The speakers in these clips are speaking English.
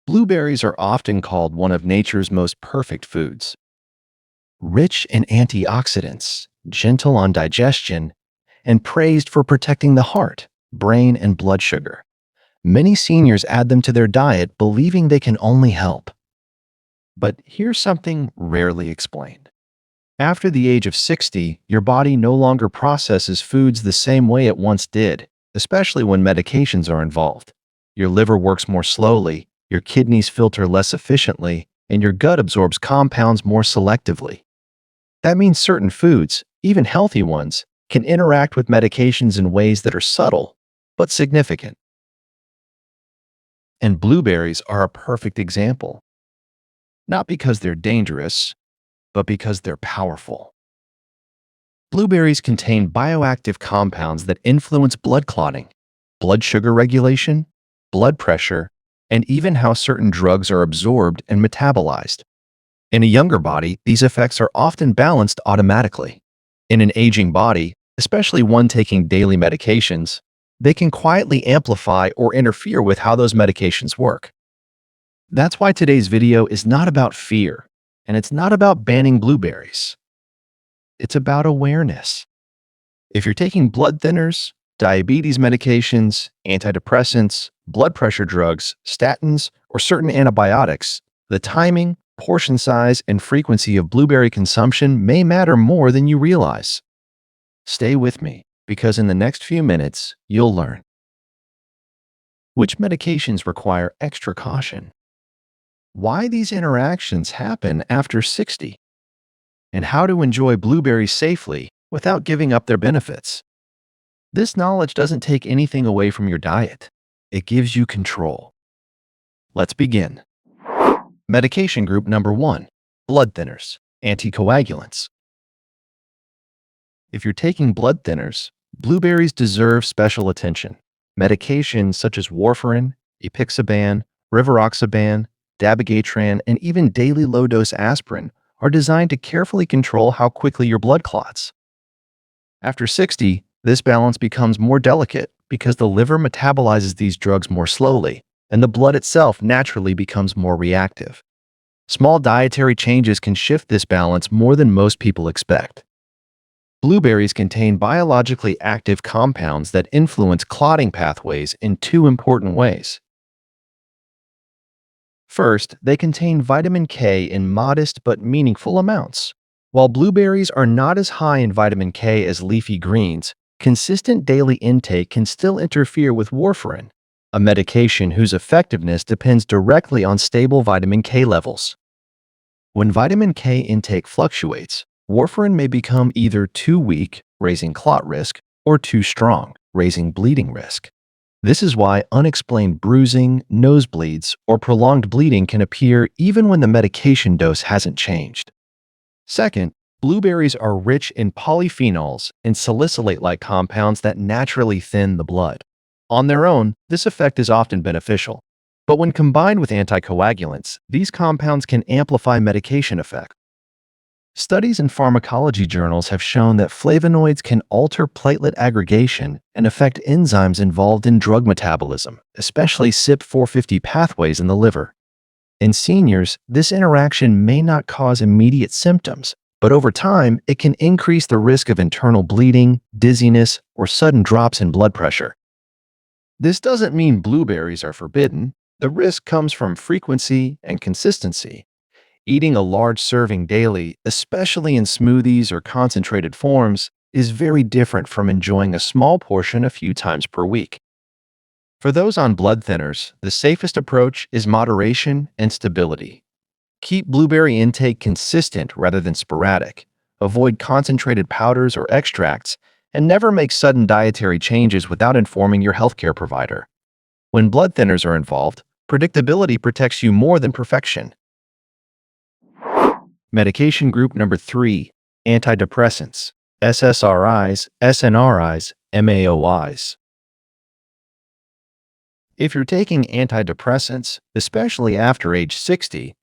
Blueberries are often called one of nature's most perfect foods. Rich in antioxidants, gentle on digestion, and praised for protecting the heart, brain, and blood sugar. Many seniors add them to their diet believing they can only help. But here's something rarely explained. After the age of 60, your body no longer processes foods the same way it once did, especially when medications are involved. Your liver works more slowly, your kidneys filter less efficiently, and your gut absorbs compounds more selectively. That means certain foods, even healthy ones, can interact with medications in ways that are subtle, but significant. And blueberries are a perfect example. Not because they're dangerous, but because they're powerful. Blueberries contain bioactive compounds that influence blood clotting, blood sugar regulation, blood pressure, and even how certain drugs are absorbed and metabolized. In a younger body, these effects are often balanced automatically. In an aging body, especially one taking daily medications, they can quietly amplify or interfere with how those medications work. That's why today's video is not about fear, and it's not about banning blueberries. It's about awareness. If you're taking blood thinners, diabetes medications, antidepressants, blood pressure drugs, statins, or certain antibiotics, the timing, portion size, and frequency of blueberry consumption may matter more than you realize. Stay with me, because in the next few minutes, you'll learn which medications require extra caution, why these interactions happen after 60, and how to enjoy blueberries safely without giving up their benefits. This knowledge doesn't take anything away from your diet. It gives you control. Let's begin. Medication group number 1, blood thinners, anticoagulants. If you're taking blood thinners, blueberries deserve special attention. Medications such as warfarin, apixaban, rivaroxaban, dabigatran, and even daily low-dose aspirin are designed to carefully control how quickly your blood clots. After 60, this balance becomes more delicate because the liver metabolizes these drugs more slowly, and the blood itself naturally becomes more reactive. Small dietary changes can shift this balance more than most people expect. Blueberries contain biologically active compounds that influence clotting pathways in 2 important ways. First, they contain vitamin K in modest but meaningful amounts. While blueberries are not as high in vitamin K as leafy greens, consistent daily intake can still interfere with warfarin, a medication whose effectiveness depends directly on stable vitamin K levels. When vitamin K intake fluctuates, warfarin may become either too weak, raising clot risk, or too strong, raising bleeding risk. This is why unexplained bruising, nosebleeds, or prolonged bleeding can appear even when the medication dose hasn't changed. Second, blueberries are rich in polyphenols and salicylate-like compounds that naturally thin the blood. On their own, this effect is often beneficial. But when combined with anticoagulants, these compounds can amplify medication effect. Studies in pharmacology journals have shown that flavonoids can alter platelet aggregation and affect enzymes involved in drug metabolism, especially CYP450 pathways in the liver. In seniors, this interaction may not cause immediate symptoms, but over time, it can increase the risk of internal bleeding, dizziness, or sudden drops in blood pressure. This doesn't mean blueberries are forbidden. The risk comes from frequency and consistency. Eating a large serving daily, especially in smoothies or concentrated forms, is very different from enjoying a small portion a few times per week. For those on blood thinners, the safest approach is moderation and stability. Keep blueberry intake consistent rather than sporadic. Avoid concentrated powders or extracts, and never make sudden dietary changes without informing your healthcare provider. When blood thinners are involved, predictability protects you more than perfection. Medication group number 3, antidepressants, SSRIs, SNRIs, MAOIs. If you're taking antidepressants, especially after age 60,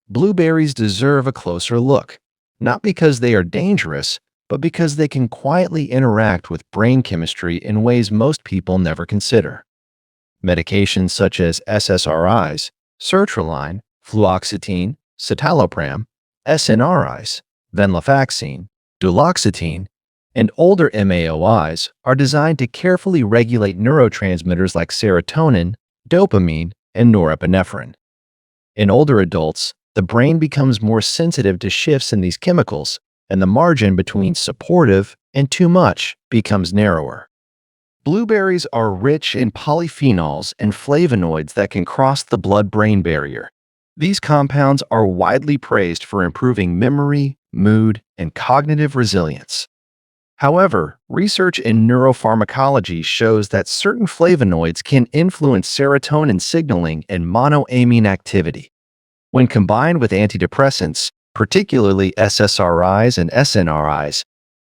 blueberries deserve a closer look, not because they are dangerous, but because they can quietly interact with brain chemistry in ways most people never consider. Medications such as SSRIs sertraline, fluoxetine, citalopram, SNRIs, venlafaxine, duloxetine, and older MAOIs are designed to carefully regulate neurotransmitters like serotonin, dopamine, and norepinephrine. In older adults, the brain becomes more sensitive to shifts in these chemicals, and the margin between supportive and too much becomes narrower. Blueberries are rich in polyphenols and flavonoids that can cross the blood-brain barrier. These compounds are widely praised for improving memory, mood, and cognitive resilience. However, research in neuropharmacology shows that certain flavonoids can influence serotonin signaling and monoamine activity. When combined with antidepressants, particularly SSRIs and SNRIs,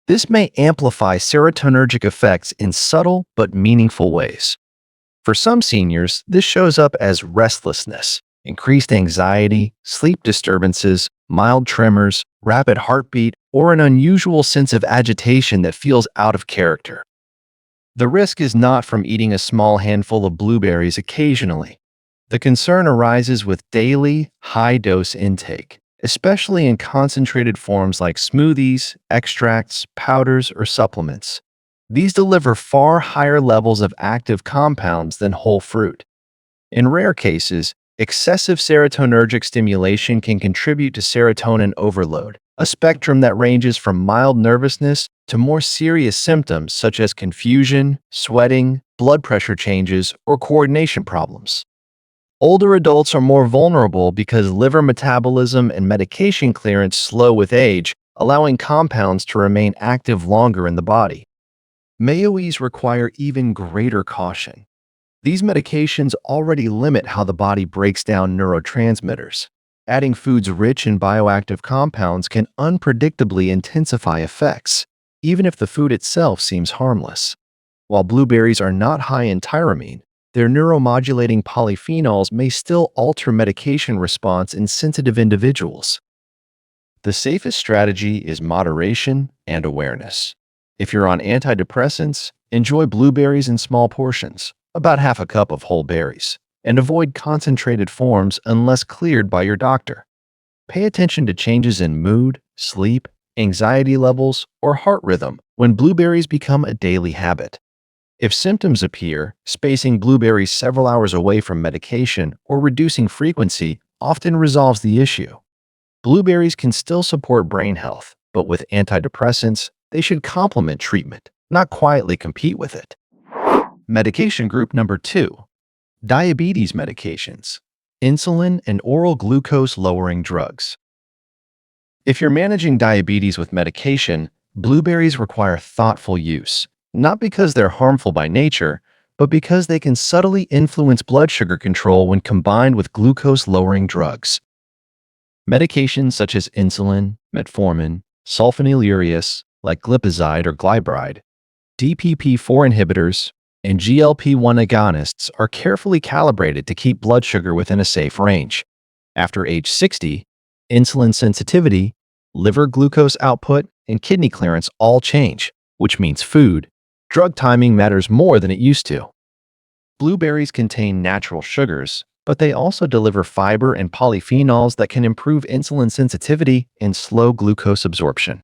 this may amplify serotonergic effects in subtle but meaningful ways. For some seniors, this shows up as restlessness, increased anxiety, sleep disturbances, mild tremors, rapid heartbeat, or an unusual sense of agitation that feels out of character. The risk is not from eating a small handful of blueberries occasionally. The concern arises with daily, high-dose intake, especially in concentrated forms like smoothies, extracts, powders, or supplements. These deliver far higher levels of active compounds than whole fruit. In rare cases, excessive serotonergic stimulation can contribute to serotonin overload, a spectrum that ranges from mild nervousness to more serious symptoms such as confusion, sweating, blood pressure changes, or coordination problems. Older adults are more vulnerable because liver metabolism and medication clearance slow with age, allowing compounds to remain active longer in the body. MAOIs require even greater caution. These medications already limit how the body breaks down neurotransmitters. Adding foods rich in bioactive compounds can unpredictably intensify effects, even if the food itself seems harmless. While blueberries are not high in tyramine, their neuromodulating polyphenols may still alter medication response in sensitive individuals. The safest strategy is moderation and awareness. If you're on antidepressants, enjoy blueberries in small portions, about half a cup of whole berries, and avoid concentrated forms unless cleared by your doctor. Pay attention to changes in mood, sleep, anxiety levels, or heart rhythm when blueberries become a daily habit. If symptoms appear, spacing blueberries several hours away from medication or reducing frequency often resolves the issue. Blueberries can still support brain health, but with antidepressants, they should complement treatment, not quietly compete with it. Medication group number 2. Diabetes medications, insulin and oral glucose-lowering drugs. If you're managing diabetes with medication, blueberries require thoughtful use, not because they're harmful by nature, but because they can subtly influence blood sugar control when combined with glucose-lowering drugs. Medications such as insulin, metformin, sulfonylureas, like glipizide or glybride, DPP-4 inhibitors, and GLP-1 agonists are carefully calibrated to keep blood sugar within a safe range. After age 60, insulin sensitivity, liver glucose output, and kidney clearance all change, which means drug timing matters more than it used to. Blueberries contain natural sugars, but they also deliver fiber and polyphenols that can improve insulin sensitivity and slow glucose absorption.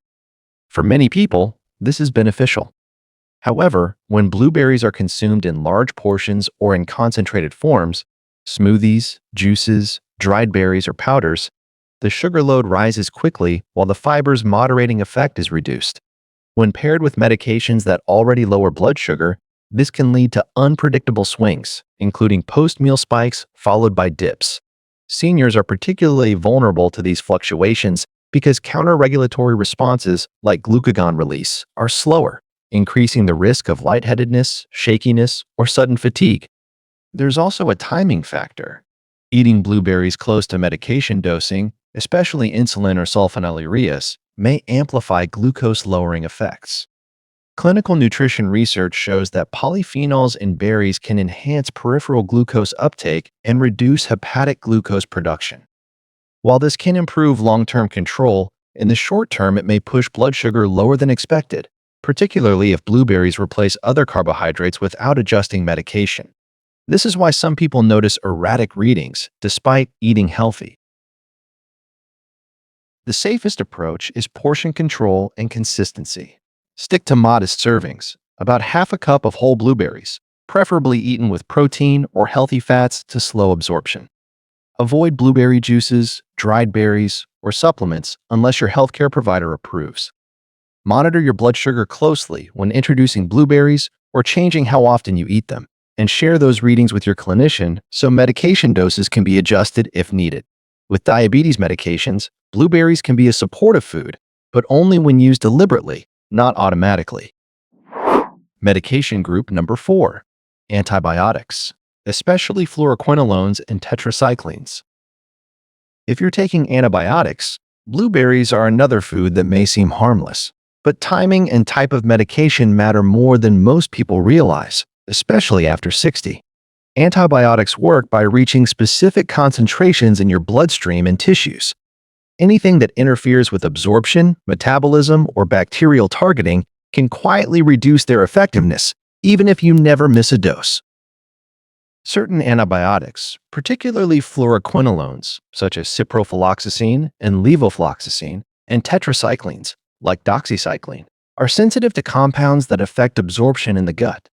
For many people, this is beneficial. However, when blueberries are consumed in large portions or in concentrated forms, smoothies, juices, dried berries, or powders, the sugar load rises quickly while the fiber's moderating effect is reduced. When paired with medications that already lower blood sugar, this can lead to unpredictable swings, including post-meal spikes followed by dips. Seniors are particularly vulnerable to these fluctuations because counter-regulatory responses like glucagon release are slower, increasing the risk of lightheadedness, shakiness, or sudden fatigue. There's also a timing factor. Eating blueberries close to medication dosing, especially insulin or sulfonylureas, may amplify glucose-lowering effects. Clinical nutrition research shows that polyphenols in berries can enhance peripheral glucose uptake and reduce hepatic glucose production. While this can improve long-term control, in the short term it may push blood sugar lower than expected, particularly if blueberries replace other carbohydrates without adjusting medication. This is why some people notice erratic readings despite eating healthy. The safest approach is portion control and consistency. Stick to modest servings, about half a cup of whole blueberries, preferably eaten with protein or healthy fats to slow absorption. Avoid blueberry juices, dried berries, or supplements unless your healthcare provider approves. Monitor your blood sugar closely when introducing blueberries or changing how often you eat them, and share those readings with your clinician so medication doses can be adjusted if needed. With diabetes medications, blueberries can be a supportive food, but only when used deliberately, not automatically. Medication group number 4, antibiotics, especially fluoroquinolones and tetracyclines. If you're taking antibiotics, blueberries are another food that may seem harmless, but timing and type of medication matter more than most people realize, especially after 60. Antibiotics work by reaching specific concentrations in your bloodstream and tissues. Anything that interferes with absorption, metabolism, or bacterial targeting can quietly reduce their effectiveness, even if you never miss a dose. Certain antibiotics, particularly fluoroquinolones, such as ciprofloxacin and levofloxacin, and tetracyclines, like doxycycline, are sensitive to compounds that affect absorption in the gut.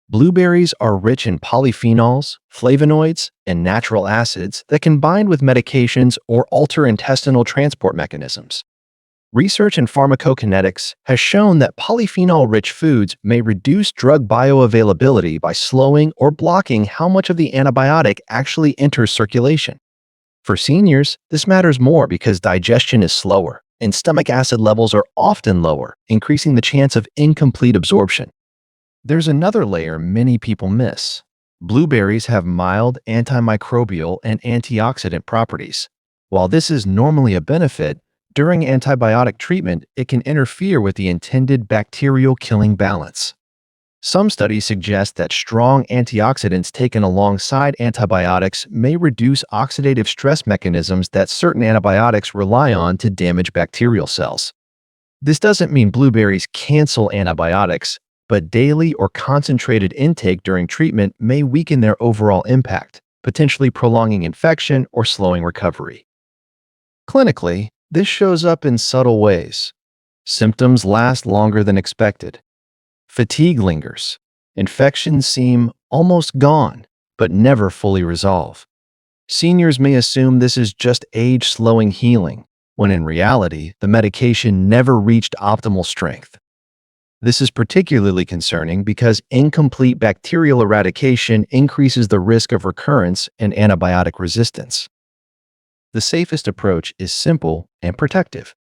Blueberries are rich in polyphenols, flavonoids, and natural acids that can bind with medications or alter intestinal transport mechanisms. Research in pharmacokinetics has shown that polyphenol-rich foods may reduce drug bioavailability by slowing or blocking how much of the antibiotic actually enters circulation. For seniors, this matters more because digestion is slower, and stomach acid levels are often lower, increasing the chance of incomplete absorption. There's another layer many people miss. Blueberries have mild antimicrobial and antioxidant properties. While this is normally a benefit, during antibiotic treatment, it can interfere with the intended bacterial-killing balance. Some studies suggest that strong antioxidants taken alongside antibiotics may reduce oxidative stress mechanisms that certain antibiotics rely on to damage bacterial cells. This doesn't mean blueberries cancel antibiotics, but daily or concentrated intake during treatment may weaken their overall impact, potentially prolonging infection or slowing recovery. Clinically, this shows up in subtle ways. Symptoms last longer than expected. Fatigue lingers. Infections seem almost gone, but never fully resolve. Seniors may assume this is just age-slowing healing, when in reality, the medication never reached optimal strength. This is particularly concerning because incomplete bacterial eradication increases the risk of recurrence and antibiotic resistance. The safest approach is simple and protective.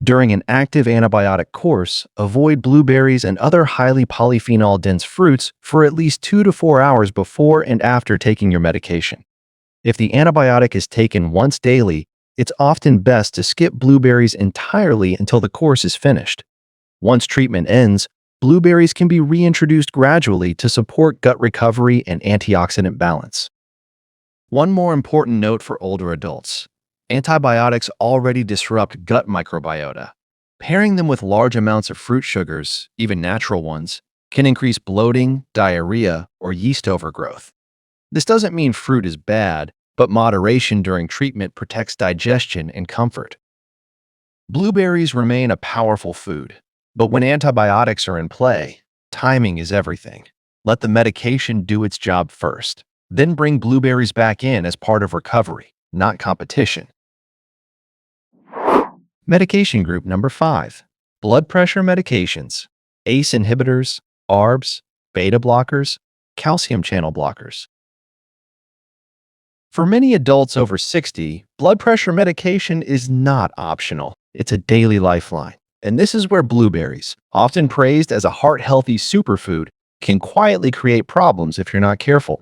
During an active antibiotic course, avoid blueberries and other highly polyphenol-dense fruits for at least 2 to 4 hours before and after taking your medication. If the antibiotic is taken once daily, it's often best to skip blueberries entirely until the course is finished. Once treatment ends, blueberries can be reintroduced gradually to support gut recovery and antioxidant balance. One more important note for older adults. Antibiotics already disrupt gut microbiota. Pairing them with large amounts of fruit sugars, even natural ones, can increase bloating, diarrhea, or yeast overgrowth. This doesn't mean fruit is bad, but moderation during treatment protects digestion and comfort. Blueberries remain a powerful food, but when antibiotics are in play, timing is everything. Let the medication do its job first. Then bring blueberries back in as part of recovery, not competition. Medication group number 5. Blood pressure medications, ACE inhibitors, ARBs, beta blockers, calcium channel blockers. For many adults over 60, blood pressure medication is not optional. It's a daily lifeline. And this is where blueberries, often praised as a heart-healthy superfood, can quietly create problems if you're not careful.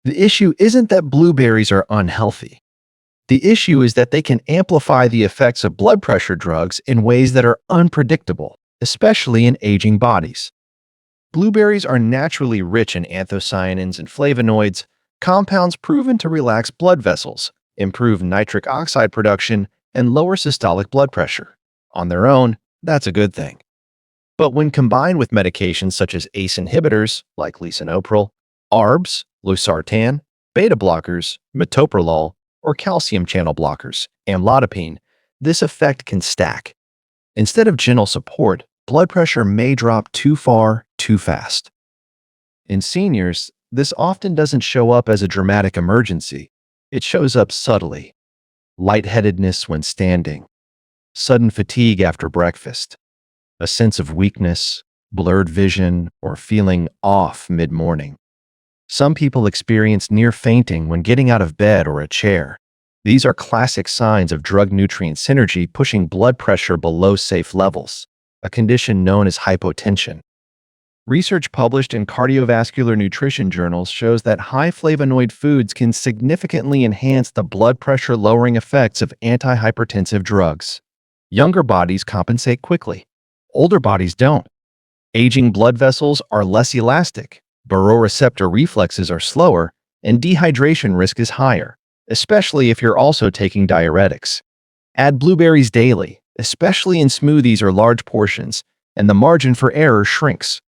The issue isn't that blueberries are unhealthy. The issue is that they can amplify the effects of blood pressure drugs in ways that are unpredictable, especially in aging bodies. Blueberries are naturally rich in anthocyanins and flavonoids, compounds proven to relax blood vessels, improve nitric oxide production, and lower systolic blood pressure. On their own, that's a good thing. But when combined with medications such as ACE inhibitors, like lisinopril, ARBs, losartan, beta blockers, metoprolol, or calcium channel blockers, amlodipine. This effect can stack. Instead of gentle support, blood pressure may drop too far, too fast. In seniors, this often doesn't show up as a dramatic emergency. It shows up subtly. Lightheadedness when standing, sudden fatigue after breakfast, a sense of weakness, blurred vision, or feeling off mid-morning. Some people experience near fainting when getting out of bed or a chair. These are classic signs of drug-nutrient synergy pushing blood pressure below safe levels, a condition known as hypotension. Research published in cardiovascular nutrition journals shows that high flavonoid foods can significantly enhance the blood pressure lowering effects of antihypertensive drugs. Younger bodies compensate quickly. Older bodies don't. Aging blood vessels are less elastic, baroreceptor reflexes are slower, and dehydration risk is higher, especially if you're also taking diuretics. Add blueberries daily, especially in smoothies or large portions, and the margin for error shrinks.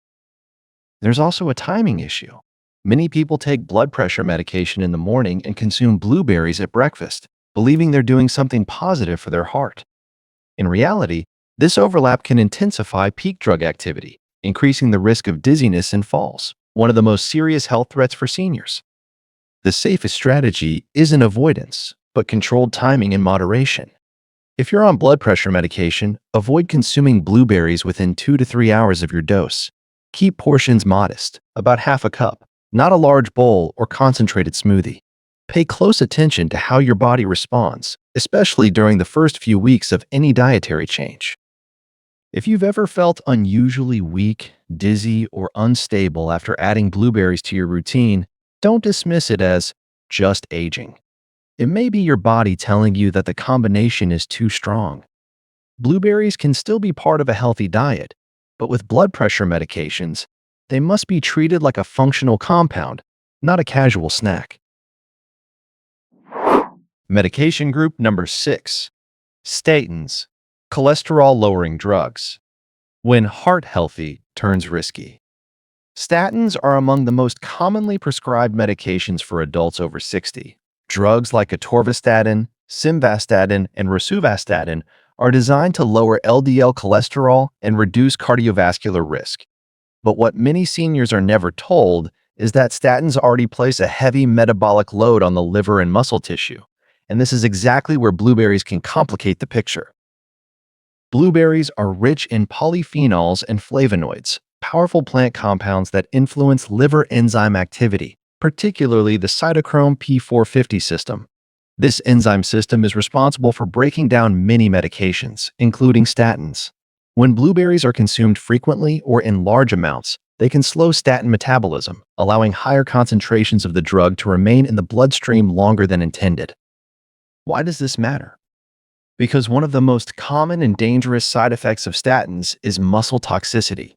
There's also a timing issue. Many people take blood pressure medication in the morning and consume blueberries at breakfast, believing they're doing something positive for their heart. In reality, this overlap can intensify peak drug activity, increasing the risk of dizziness and falls, one of the most serious health threats for seniors. The safest strategy isn't avoidance, but controlled timing and moderation. If you're on blood pressure medication, avoid consuming blueberries within 2 to 3 hours of your dose. Keep portions modest, about half a cup, not a large bowl or concentrated smoothie. Pay close attention to how your body responds, especially during the first few weeks of any dietary change. If you've ever felt unusually weak, dizzy, or unstable after adding blueberries to your routine, don't dismiss it as just aging. It may be your body telling you that the combination is too strong. Blueberries can still be part of a healthy diet, but with blood pressure medications, they must be treated like a functional compound, not a casual snack. Medication group number 6. Statins, cholesterol-lowering drugs. When heart healthy turns risky. Statins are among the most commonly prescribed medications for adults over 60. Drugs like atorvastatin, simvastatin, and rosuvastatin are designed to lower LDL cholesterol and reduce cardiovascular risk. But what many seniors are never told is that statins already place a heavy metabolic load on the liver and muscle tissue, and this is exactly where blueberries can complicate the picture. Blueberries are rich in polyphenols and flavonoids, powerful plant compounds that influence liver enzyme activity, particularly the cytochrome P450 system. This enzyme system is responsible for breaking down many medications, including statins. When blueberries are consumed frequently or in large amounts, they can slow statin metabolism, allowing higher concentrations of the drug to remain in the bloodstream longer than intended. Why does this matter? Because one of the most common and dangerous side effects of statins is muscle toxicity.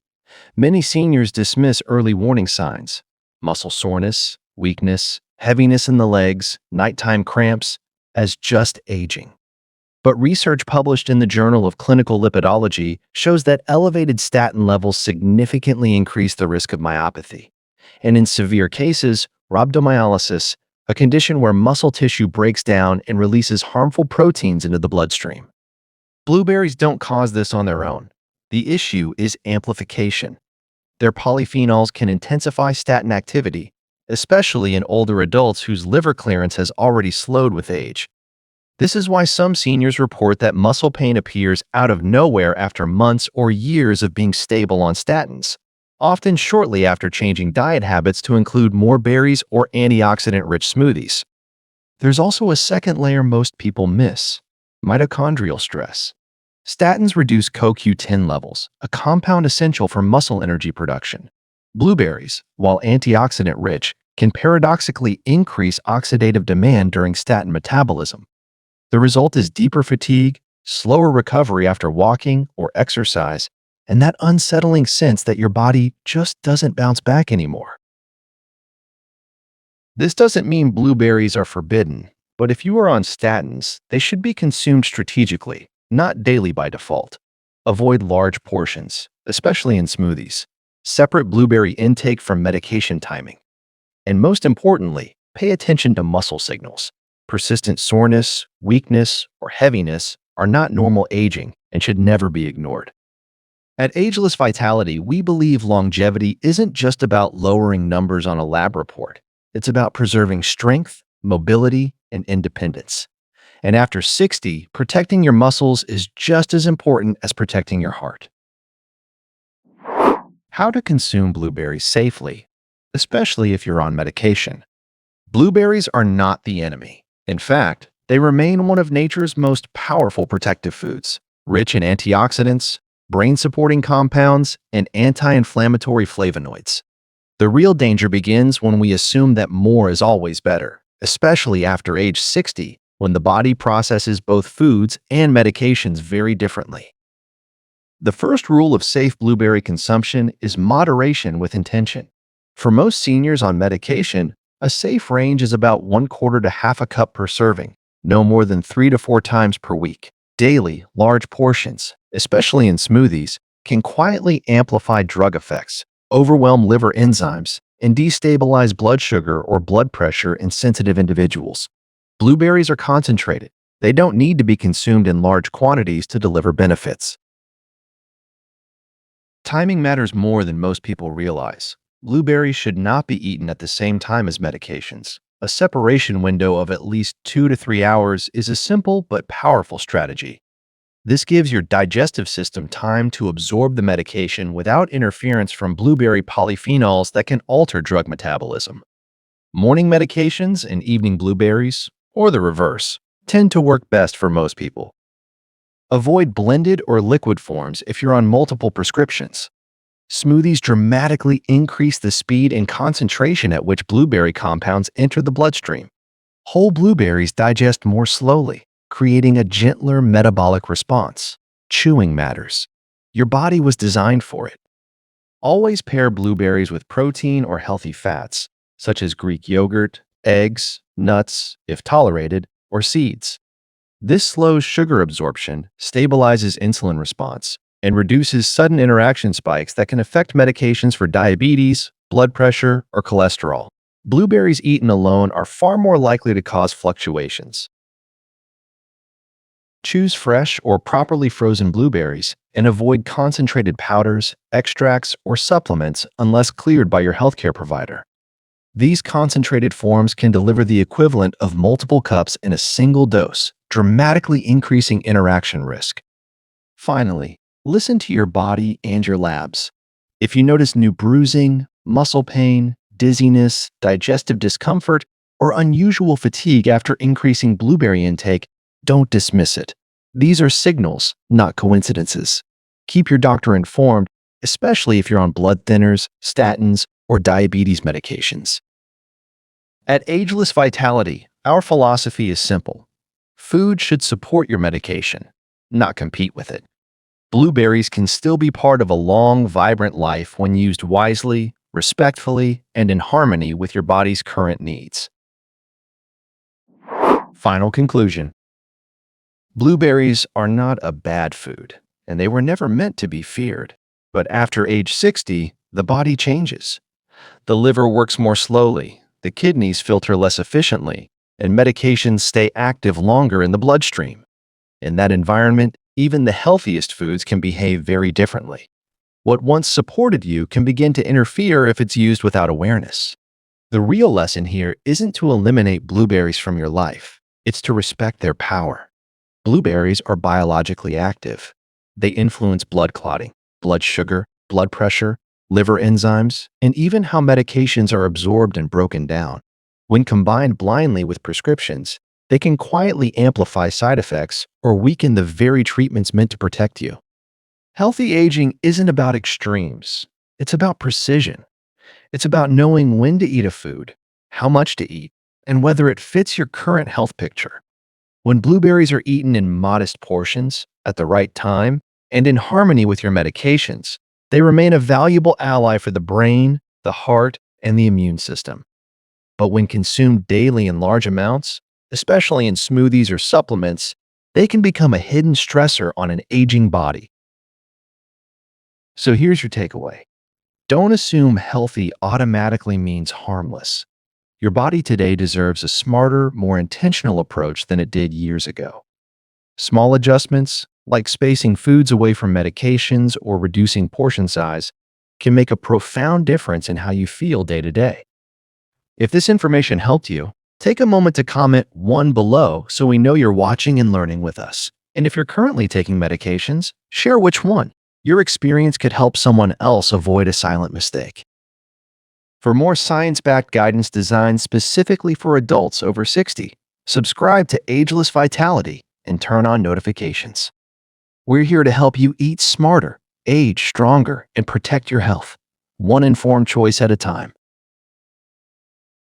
Many seniors dismiss early warning signs: muscle soreness, weakness, heaviness in the legs, nighttime cramps, as just aging. But research published in the Journal of Clinical Lipidology shows that elevated statin levels significantly increase the risk of myopathy. And in severe cases, rhabdomyolysis, a condition where muscle tissue breaks down and releases harmful proteins into the bloodstream. Blueberries don't cause this on their own. The issue is amplification. Their polyphenols can intensify statin activity, especially in older adults whose liver clearance has already slowed with age. This is why some seniors report that muscle pain appears out of nowhere after months or years of being stable on statins, often shortly after changing diet habits to include more berries or antioxidant-rich smoothies. There's also a second layer most people miss: mitochondrial stress. Statins reduce CoQ10 levels, a compound essential for muscle energy production. Blueberries, while antioxidant-rich, can paradoxically increase oxidative demand during statin metabolism. The result is deeper fatigue, slower recovery after walking or exercise, and that unsettling sense that your body just doesn't bounce back anymore. This doesn't mean blueberries are forbidden, but if you are on statins, they should be consumed strategically, not daily by default. Avoid large portions, especially in smoothies. Separate blueberry intake from medication timing. And most importantly, pay attention to muscle signals. Persistent soreness, weakness, or heaviness are not normal aging and should never be ignored. At Ageless Vitality, we believe longevity isn't just about lowering numbers on a lab report. It's about preserving strength, mobility, and independence. And after 60, protecting your muscles is just as important as protecting your heart. How to consume blueberries safely, especially if you're on medication. Blueberries are not the enemy. In fact, they remain one of nature's most powerful protective foods, rich in antioxidants, brain-supporting compounds, and anti-inflammatory flavonoids. The real danger begins when we assume that more is always better, especially after age 60, when the body processes both foods and medications very differently. The first rule of safe blueberry consumption is moderation with intention. For most seniors on medication, a safe range is about 1/4 to half a cup per serving, no more than 3 to 4 times per week. Daily, large portions, especially in smoothies, can quietly amplify drug effects, overwhelm liver enzymes, and destabilize blood sugar or blood pressure in sensitive individuals. Blueberries are concentrated. They don't need to be consumed in large quantities to deliver benefits. Timing matters more than most people realize. Blueberries should not be eaten at the same time as medications. A separation window of at least 2 to 3 hours is a simple but powerful strategy. This gives your digestive system time to absorb the medication without interference from blueberry polyphenols that can alter drug metabolism. Morning medications and evening blueberries, or the reverse, tend to work best for most people. Avoid blended or liquid forms if you're on multiple prescriptions. Smoothies dramatically increase the speed and concentration at which blueberry compounds enter the bloodstream. Whole blueberries digest more slowly, creating a gentler metabolic response. Chewing matters. Your body was designed for it. Always pair blueberries with protein or healthy fats, such as Greek yogurt, eggs, nuts, if tolerated, or seeds. This slows sugar absorption, stabilizes insulin response, and reduces sudden interaction spikes that can affect medications for diabetes, blood pressure, or cholesterol. Blueberries eaten alone are far more likely to cause fluctuations. Choose fresh or properly frozen blueberries and avoid concentrated powders, extracts, or supplements unless cleared by your healthcare provider. These concentrated forms can deliver the equivalent of multiple cups in a single dose, dramatically increasing interaction risk. Finally, listen to your body and your labs. If you notice new bruising, muscle pain, dizziness, digestive discomfort, or unusual fatigue after increasing blueberry intake, don't dismiss it. These are signals, not coincidences. Keep your doctor informed, especially if you're on blood thinners, statins, or diabetes medications. At Ageless Vitality, our philosophy is simple. Food should support your medication, not compete with it. Blueberries can still be part of a long, vibrant life when used wisely, respectfully, and in harmony with your body's current needs. Final conclusion. Blueberries are not a bad food, and they were never meant to be feared. But after age 60, the body changes. The liver works more slowly, the kidneys filter less efficiently, and medications stay active longer in the bloodstream. In that environment, even the healthiest foods can behave very differently. What once supported you can begin to interfere if it's used without awareness. The real lesson here isn't to eliminate blueberries from your life, it's to respect their power. Blueberries are biologically active. They influence blood clotting, blood sugar, blood pressure, liver enzymes, and even how medications are absorbed and broken down. When combined blindly with prescriptions, they can quietly amplify side effects or weaken the very treatments meant to protect you. Healthy aging isn't about extremes. It's about precision. It's about knowing when to eat a food, how much to eat, and whether it fits your current health picture. When blueberries are eaten in modest portions, at the right time, and in harmony with your medications, they remain a valuable ally for the brain, the heart, and the immune system. But when consumed daily in large amounts, especially in smoothies or supplements, they can become a hidden stressor on an aging body. So here's your takeaway. Don't assume healthy automatically means harmless. Your body today deserves a smarter, more intentional approach than it did years ago. Small adjustments, like spacing foods away from medications or reducing portion size, can make a profound difference in how you feel day to day. If this information helped you, take a moment to comment one below so we know you're watching and learning with us. And if you're currently taking medications, share which one. Your experience could help someone else avoid a silent mistake. For more science-backed guidance designed specifically for adults over 60, subscribe to Ageless Vitality and turn on notifications. We're here to help you eat smarter, age stronger, and protect your health, one informed choice at a time.